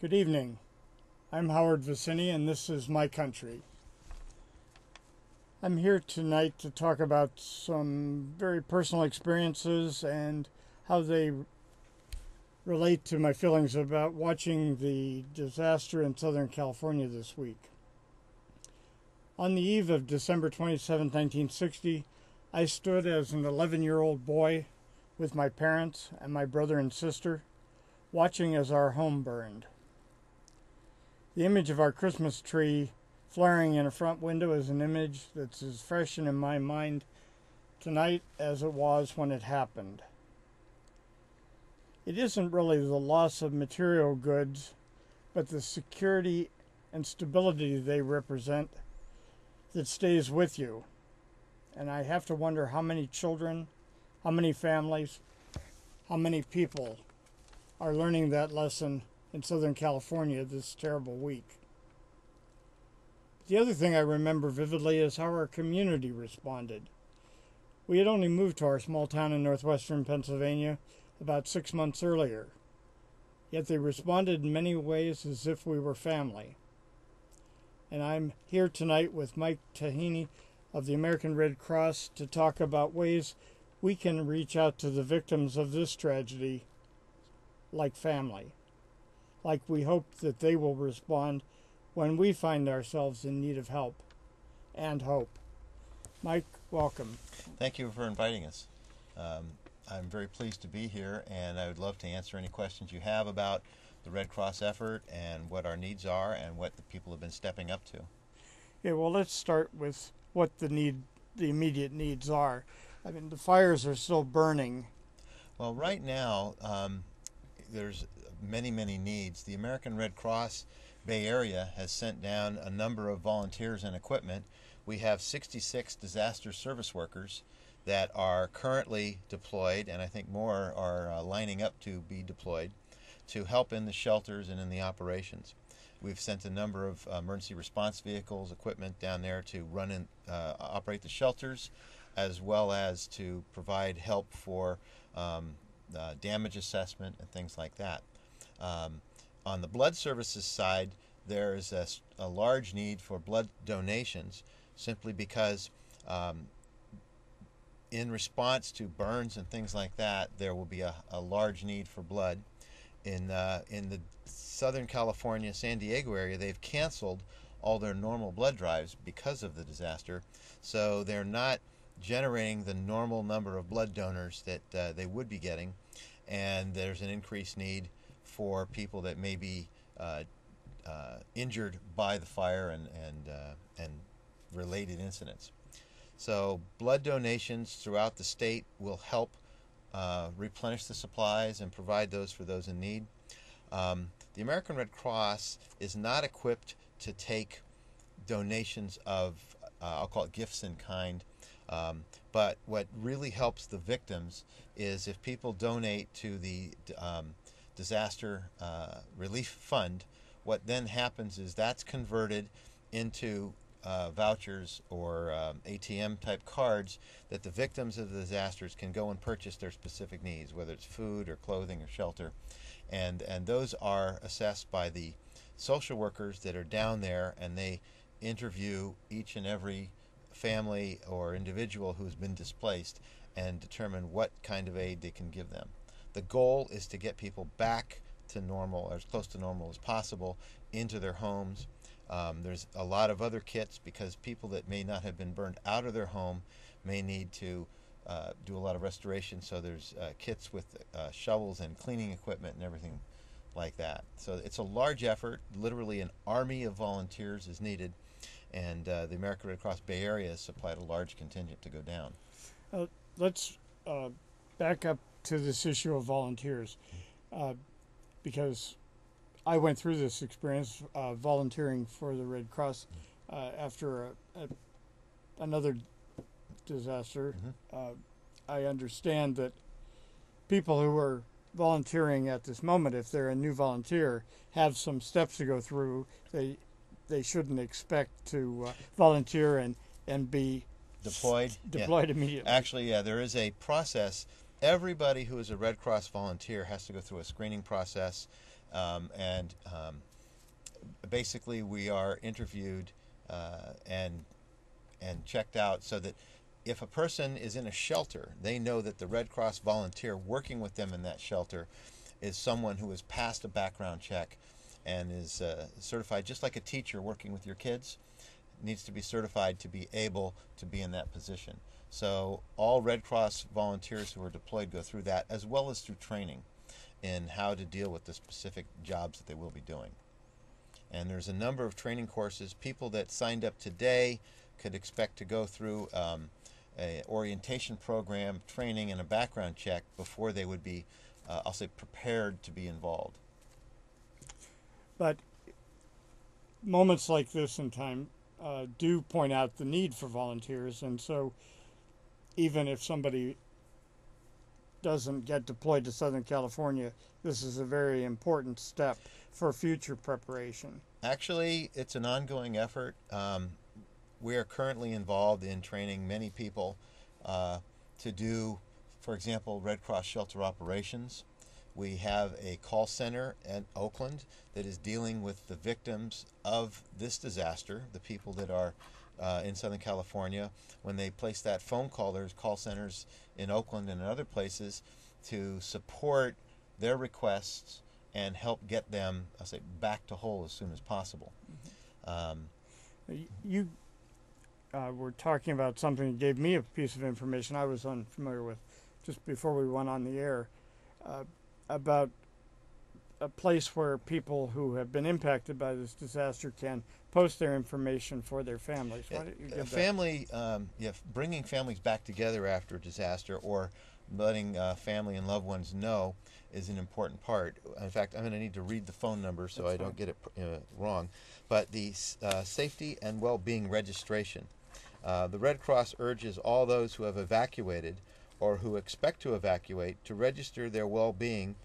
Good evening. I'm Howard Vicini, and this is My Country. I'm here tonight to talk about some very personal experiences and how they relate to my feelings about watching the disaster in Southern California this week. On the eve of December 27, 1960, I stood as an 11-year-old boy with my parents and my brother and sister, watching as our home burned. The image of our Christmas tree flaring in a front window is an image that's as fresh in my mind tonight as it was when it happened. It isn't really the loss of material goods, but the security and stability they represent that stays with you. And I have to wonder how many children, how many families, how many people are learning that lesson in Southern California this terrible week. The other thing I remember vividly is how our community responded. We had only moved to our small town in northwestern Pennsylvania about 6 months earlier, yet they responded in many ways as if we were family. And I'm here tonight with Mike Taheny of the American Red Cross to talk about ways we can reach out to the victims of this tragedy like family, like we hope that they will respond when we find ourselves in need of help and hope. Mike, welcome. Thank you for inviting us. I'm very pleased to be here, and I would love to answer any questions you have about the Red Cross effort and what our needs are and what the people have been stepping up to. Yeah, well, let's start with what the immediate needs are. I mean, the fires are still burning. Well, right now, there's many needs. The American Red Cross Bay Area has sent down a number of volunteers and equipment. We have 66 disaster service workers that are currently deployed, and I think more are lining up to be deployed to help in the shelters and in the operations. We've sent a number of emergency response vehicles, equipment down there to run and operate the shelters, as well as to provide help for damage assessment and things like that. On the blood services side, there is a large need for blood donations, simply because in response to burns and things like that, there will be a large need for blood. In the Southern California, San Diego area, they've canceled all their normal blood drives because of the disaster, so they're not generating the normal number of blood donors that they would be getting, and there's an increased need for people that may be injured by the fire and related incidents. So blood donations throughout the state will help replenish the supplies and provide those for those in need. The American Red Cross is not equipped to take donations of, I'll call it gifts in kind, but what really helps the victims is if people donate to the disaster relief fund. What then happens is that's converted into vouchers or ATM type cards that the victims of the disasters can go and purchase their specific needs, whether it's food or clothing or shelter, and those are assessed by the social workers that are down there, and they interview each and every family or individual who's been displaced and determine what kind of aid they can give them. The goal is to get people back to normal, or as close to normal as possible, into their homes. There's a lot of other kits, because people that may not have been burned out of their home may need to do a lot of restoration, so there's kits with shovels and cleaning equipment and everything like that. So it's a large effort. Literally an army of volunteers is needed, and the American Red Cross Bay Area has supplied a large contingent to go down. Let's back up to this issue of volunteers, because I went through this experience volunteering for the Red Cross after another disaster. I understand that people who are volunteering at this moment, if they're a new volunteer, have some steps to go through. They shouldn't expect to volunteer and be deployed immediately. Actually, there is a process everybody who is a Red Cross volunteer has to go through a screening process, and basically we are interviewed and checked out so that if a person is in a shelter, they know that the Red Cross volunteer working with them in that shelter is someone who has passed a background check and is certified, just like a teacher working with your kids needs to be certified to be able to be in that position. So all Red Cross volunteers who are deployed go through that, as well as through training in how to deal with the specific jobs that they will be doing. And there's a number of training courses. People that signed up today could expect to go through a orientation program, training, and a background check before they would be, I'll say, prepared to be involved. But moments like this in time do point out the need for volunteers, and so even if somebody doesn't get deployed to Southern California, this is a very important step for future preparation. Actually, it's an ongoing effort. We are currently involved in training many people to do, for example, Red Cross shelter operations. We have a call center in Oakland that is dealing with the victims of this disaster, the people that are in Southern California. When they place that phone call, there's call centers in Oakland and in other places to support their requests and help get them, I'll say, back to whole as soon as possible. You were talking about something that gave me a piece of information I was unfamiliar with just before we went on the air, about a place where people who have been impacted by this disaster can post their information for their families. Why don't you give bringing families back together after a disaster, or letting family and loved ones know, is an important part. In fact, I'm going to need to read the phone number so I don't get it wrong. But the safety and well-being registration. The Red Cross urges all those who have evacuated or who expect to evacuate to register their well-being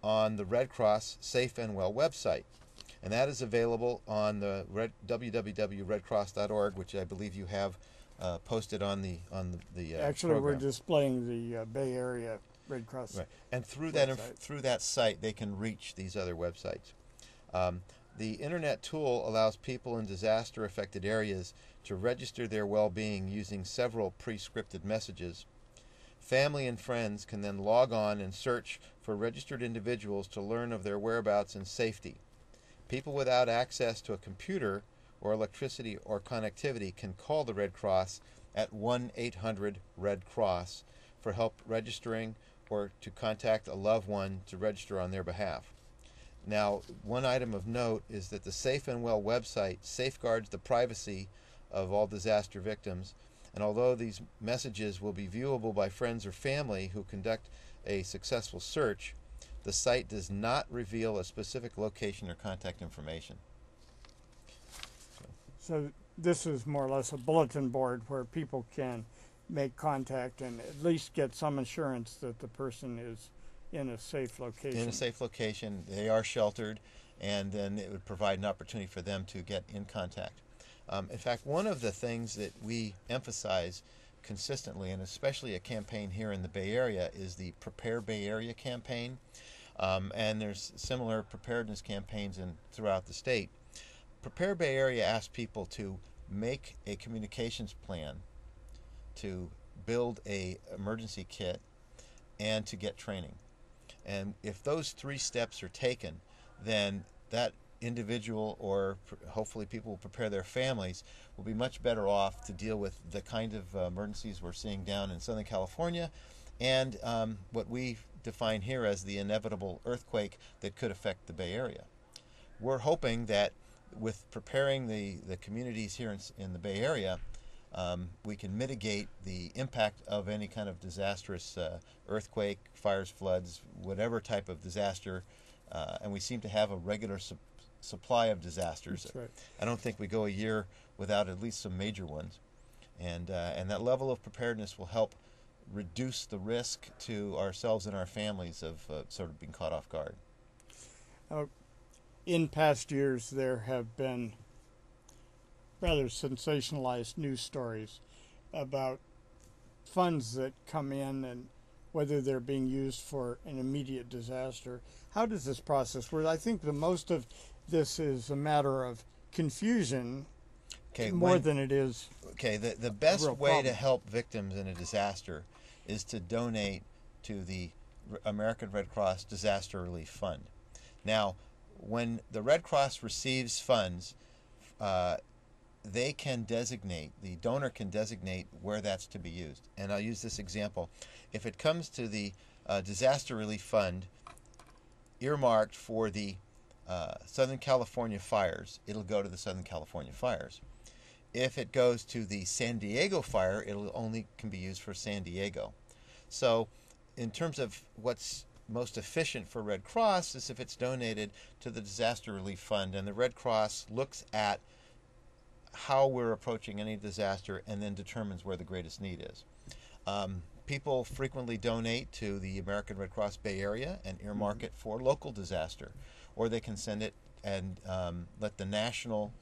on the Red Cross Safe and Well website. And that is available on the www.redcross.org, which I believe you have posted on the Actually, program. we're displaying the Bay Area Red Cross. Right. And through website. that site, they can reach these other websites. The Internet tool allows people in disaster-affected areas to register their well-being using several pre-scripted messages. Family and friends can then log on and search for registered individuals to learn of their whereabouts and safety. People without access to a computer or electricity or connectivity can call the Red Cross at 1-800-RED-CROSS for help registering or to contact a loved one to register on their behalf. Now, one item of note is that the Safe and Well website safeguards the privacy of all disaster victims, and although these messages will be viewable by friends or family who conduct a successful search, the site does not reveal a specific location or contact information. So this is more or less a bulletin board where people can make contact and at least get some assurance that the person is in a safe location. In a safe location, they are sheltered, and then it would provide an opportunity for them to get in contact. In fact, one of the things that we emphasize consistently, and especially a campaign here in the Bay Area, is the Prepare Bay Area campaign. And there's similar preparedness campaigns throughout the state. Prepare Bay Area asks people to make a communications plan, to build a emergency kit, and to get training. And if those three steps are taken, then that individual, or hopefully people who prepare their families, will be much better off to deal with the kind of emergencies we're seeing down in Southern California, and what we define here as the inevitable earthquake that could affect the Bay Area. We're hoping that with preparing the communities here in the Bay Area, we can mitigate the impact of any kind of disastrous earthquake, fires, floods, whatever type of disaster, and we seem to have a regular supply of disasters. That's right. I don't think we go a year without at least some major ones, and that level of preparedness will help reduce the risk to ourselves and our families of sort of being caught off guard. In past years, there have been rather sensationalized news stories about funds that come in and whether they're being used for an immediate disaster. How does this process work? I think the most of this is a matter of confusion more than it is. Okay, the best way problem to help victims in a disaster is to donate to the American Red Cross Disaster Relief Fund. Now, when the Red Cross receives funds, they can designate, the donor can designate where that's to be used. And I'll use this example. If it comes to the Disaster Relief Fund earmarked for the Southern California fires, it'll go to the Southern California fires. If it goes to the San Diego fire, it'll only can be used for San Diego. So in terms of what's most efficient for Red Cross is if it's donated to the Disaster Relief Fund, and the Red Cross looks at how we're approaching any disaster and then determines where the greatest need is. People frequently donate to the American Red Cross Bay Area and earmark it for local disaster, or they can send it and let the National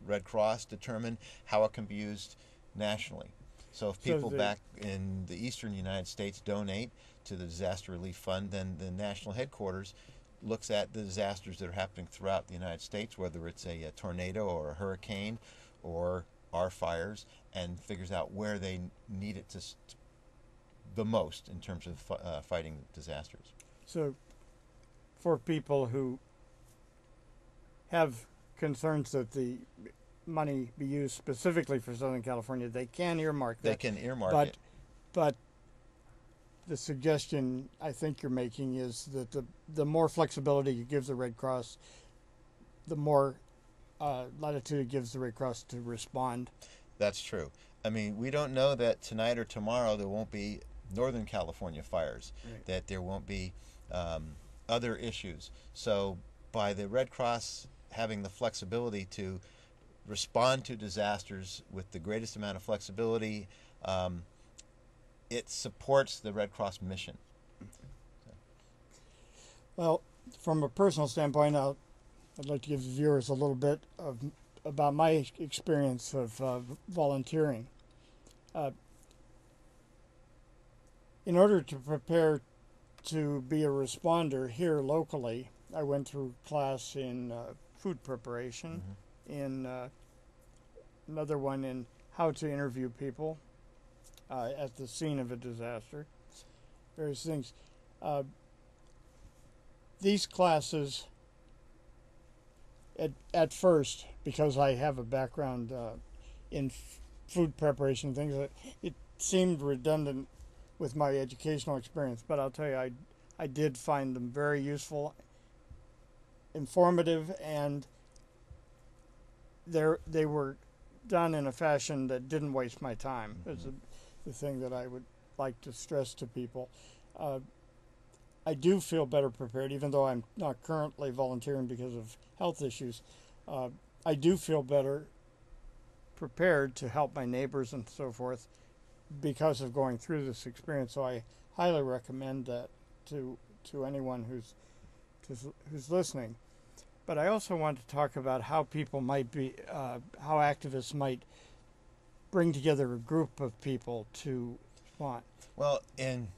Red Cross determine how it can be used nationally. So if people back in the eastern United States donate to the Disaster Relief Fund, then the national headquarters looks at the disasters that are happening throughout the United States, whether it's a tornado or a hurricane or our fires, and figures out where they need it the most in terms of fighting disasters. So for people who have concerns that the money be used specifically for Southern California, they can earmark that. They can earmark it. But the suggestion I think you're making is that the more flexibility you give the Red Cross, the more latitude it gives the Red Cross to respond. That's true. I mean, we don't know that tonight or tomorrow there won't be Northern California fires, right, that there won't be other issues. So by the Red Cross having the flexibility to respond to disasters with the greatest amount of flexibility, it supports the Red Cross mission. Well, from a personal standpoint, I'd like to give the viewers a little bit about my experience of volunteering. In order to prepare to be a responder here locally, I went through class in food preparation, in another one in how to interview people at the scene of a disaster, various things. These classes, at first, because I have a background in food preparation and things, it seemed redundant with my educational experience, but I'll tell you, I did find them very useful, informative, and they were done in a fashion that didn't waste my time. Is the thing that I would like to stress to people. I do feel better prepared, even though I'm not currently volunteering because of health issues. I do feel better prepared to help my neighbors and so forth because of going through this experience. So I highly recommend that to anyone who's listening. But I also want to talk about how people might be, how activists might bring together a group of people to respond. Well, in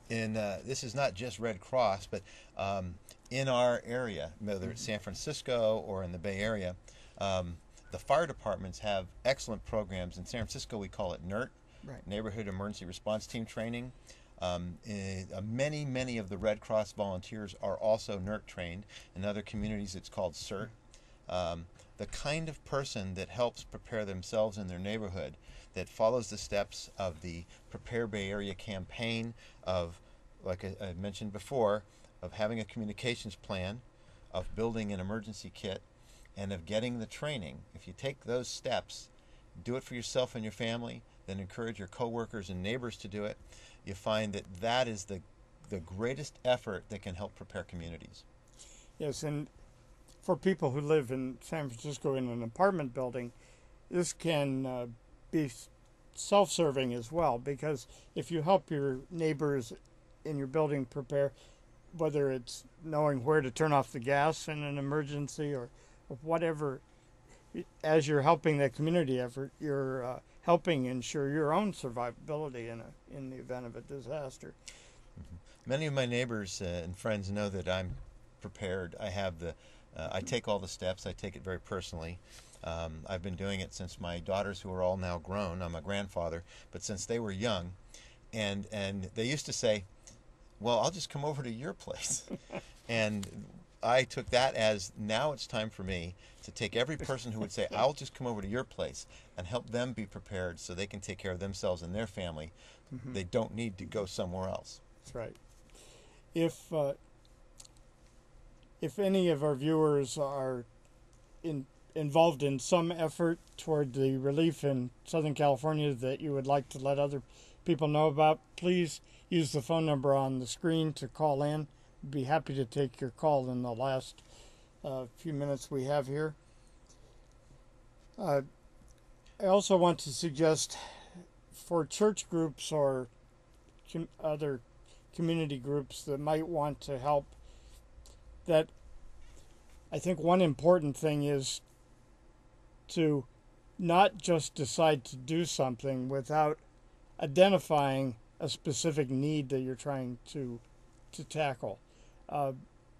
this is not just Red Cross, but in our area, whether it's San Francisco or in the Bay Area, the fire departments have excellent programs. In San Francisco, we call it NERT, right, Neighborhood Emergency Response Team Training. Many of the Red Cross volunteers are also NERT trained. In other communities, it's called CERT. The kind of person that helps prepare themselves in their neighborhood, that follows the steps of the Prepare Bay Area campaign of, like I mentioned before, of having a communications plan, of building an emergency kit, and of getting the training. If you take those steps, do it for yourself and your family, then encourage your coworkers and neighbors to do it, you find that that is the greatest effort that can help prepare communities. Yes, and for people who live in San Francisco in an apartment building, this can be self-serving as well, because if you help your neighbors in your building prepare, whether it's knowing where to turn off the gas in an emergency or whatever, as you're helping that community effort, you're helping ensure your own survivability in the event of a disaster. Many of my neighbors and friends know that I'm prepared. I take all the steps. I take it very personally. I've been doing it since my daughters, who are all now grown. I'm a grandfather, but since they were young, and they used to say, "Well, I'll just come over to your place," and I took that as, now it's time for me to take every person who would say, "I'll just come over to your place," and help them be prepared so they can take care of themselves and their family. Mm-hmm. They don't need to go somewhere else. That's right. If any of our viewers are involved in some effort toward the relief in Southern California that you would like to let other people know about, please use the phone number on the screen to call in. We'd be happy to take your call in the last few minutes we have here. I also want to suggest for church groups or other community groups that might want to help, that I think one important thing is to not just decide to do something without identifying a specific need that you're trying to tackle.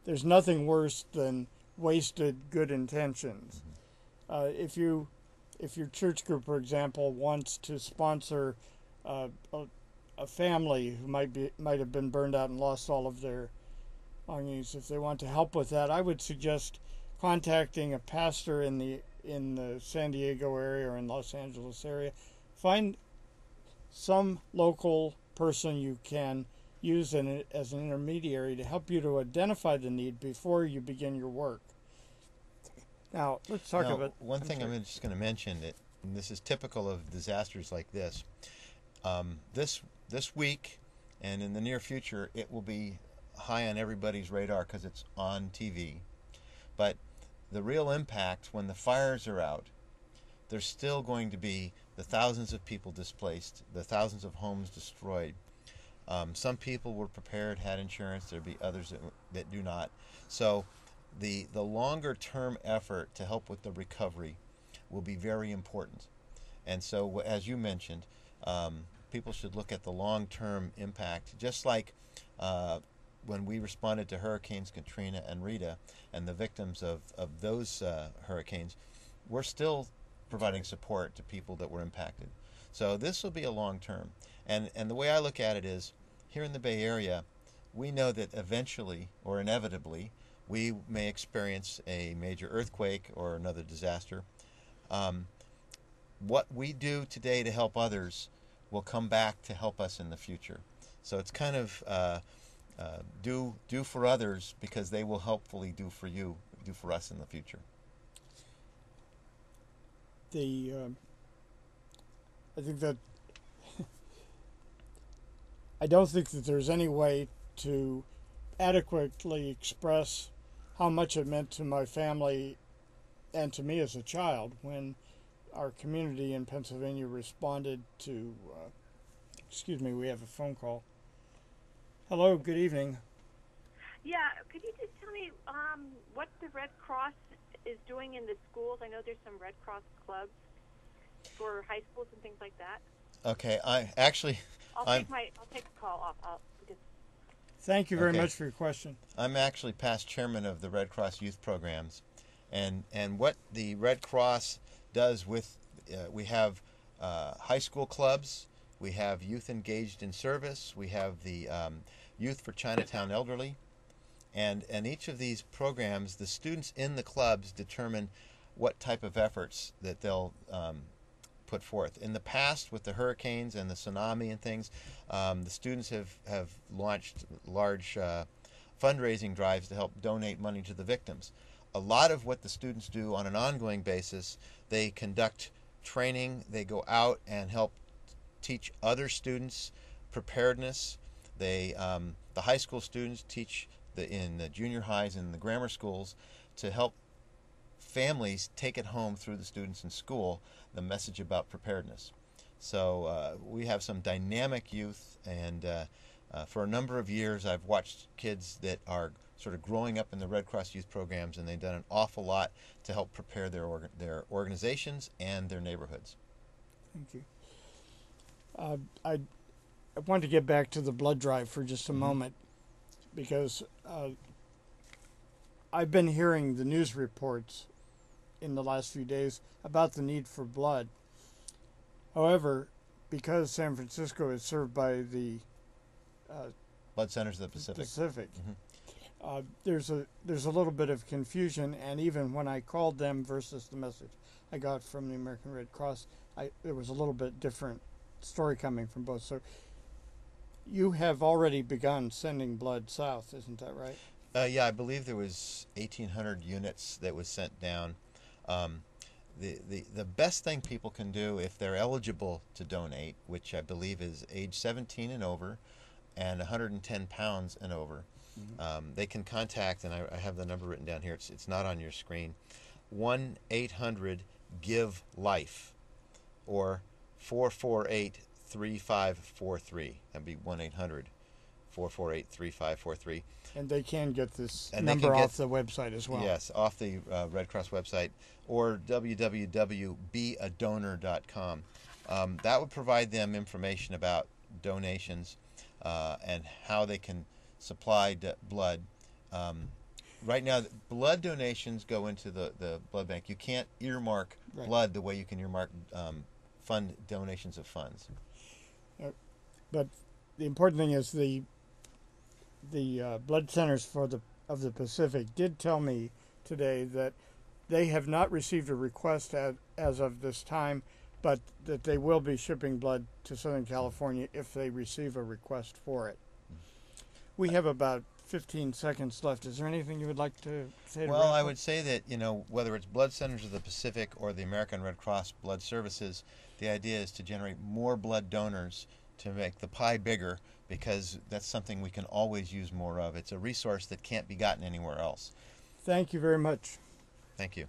There's nothing worse than wasted good intentions. If your church group, for example, wants to sponsor a family who might have been burned out and lost all of their belongings, if they want to help with that, I would suggest contacting a pastor in the San Diego area or in Los Angeles area. Find some local person you can use as an intermediary to help you to identify the need before you begin your work. Now, let's talk about... One thing I'm just going to mention, that, and this is typical of disasters like this, this week and in the near future, it will be high on everybody's radar because it's on TV. But the real impact when the fires are out, there's still going to be the thousands of people displaced, the thousands of homes destroyed. Some people were prepared, had insurance. There'll be others that do not. So the longer term effort to help with the recovery will be very important. And so, as you mentioned, people should look at the long-term impact, just like when we responded to Hurricanes Katrina and Rita and the victims of those hurricanes. We're still providing support to people that were impacted. So this will be a long-term. And the way I look at it is, here in the Bay Area, we know that eventually or inevitably we may experience a major earthquake or another disaster. What we do today to help others will come back to help us in the future. So it's kind of do for others because they will hopefully do for you, do for us in the future. I think that I don't think that there's any way to adequately express how much it meant to my family and to me as a child when our community in Pennsylvania responded to, we have a phone call. Hello, good evening. Yeah, could you just tell me what the Red Cross is doing in the schools? I know there's some Red Cross clubs for high schools and things like that. Okay, I'll take the call off. Thank you very much for your question. I'm actually past chairman of the Red Cross youth programs, and what the Red Cross does with we have high school clubs, we have youth engaged in service, we have the Youth for Chinatown Elderly, and each of these programs, the students in the clubs determine what type of efforts that they'll put forth. In the past, with the hurricanes and the tsunami and things, the students have launched large fundraising drives to help donate money to the victims. A lot of what the students do on an ongoing basis, they conduct training, they go out and help teach other students preparedness. The high school students teach in the junior highs and the grammar schools to help families take it home through the students in school, the message about preparedness. So we have some dynamic youth, and for a number of years I've watched kids that are sort of growing up in the Red Cross youth programs, and they've done an awful lot to help prepare their organizations and their neighborhoods. Thank you. I want to get back to the blood drive for just a moment. because I've been hearing the news reports in the last few days about the need for blood. However, because San Francisco is served by the Blood Centers of the Pacific. there's a little bit of confusion, and even when I called them versus the message I got from the American Red Cross, there was a little bit different story coming from both. So you have already begun sending blood south, isn't that right? Yeah, I believe there was 1,800 units that was sent down. The best thing people can do if they're eligible to donate, which I believe is age 17 and over, and 110 pounds and over, they can contact, and I have the number written down here. It's not on your screen. 1-800-GIVE-LIFE, or 448-3543. That'd be 1-800-448-3543. And they can get this And number off the website as well. Yes, off the Red Cross website, or www.beadonor.com. That would provide them information about donations and how they can supply blood. Right now, blood donations go into the blood bank. You can't earmark blood the way you can earmark fund donations of funds. But the important thing is the blood centers of the Pacific did tell me today that they have not received a request as of this time, but that they will be shipping blood to Southern California if they receive a request for it. We have about 15 seconds left. Is there anything you would like to say? Well, I would say that, whether it's Blood Centers of the Pacific or the American Red Cross Blood Services, the idea is to generate more blood donors to make the pie bigger, because that's something we can always use more of. It's a resource that can't be gotten anywhere else. Thank you very much. Thank you.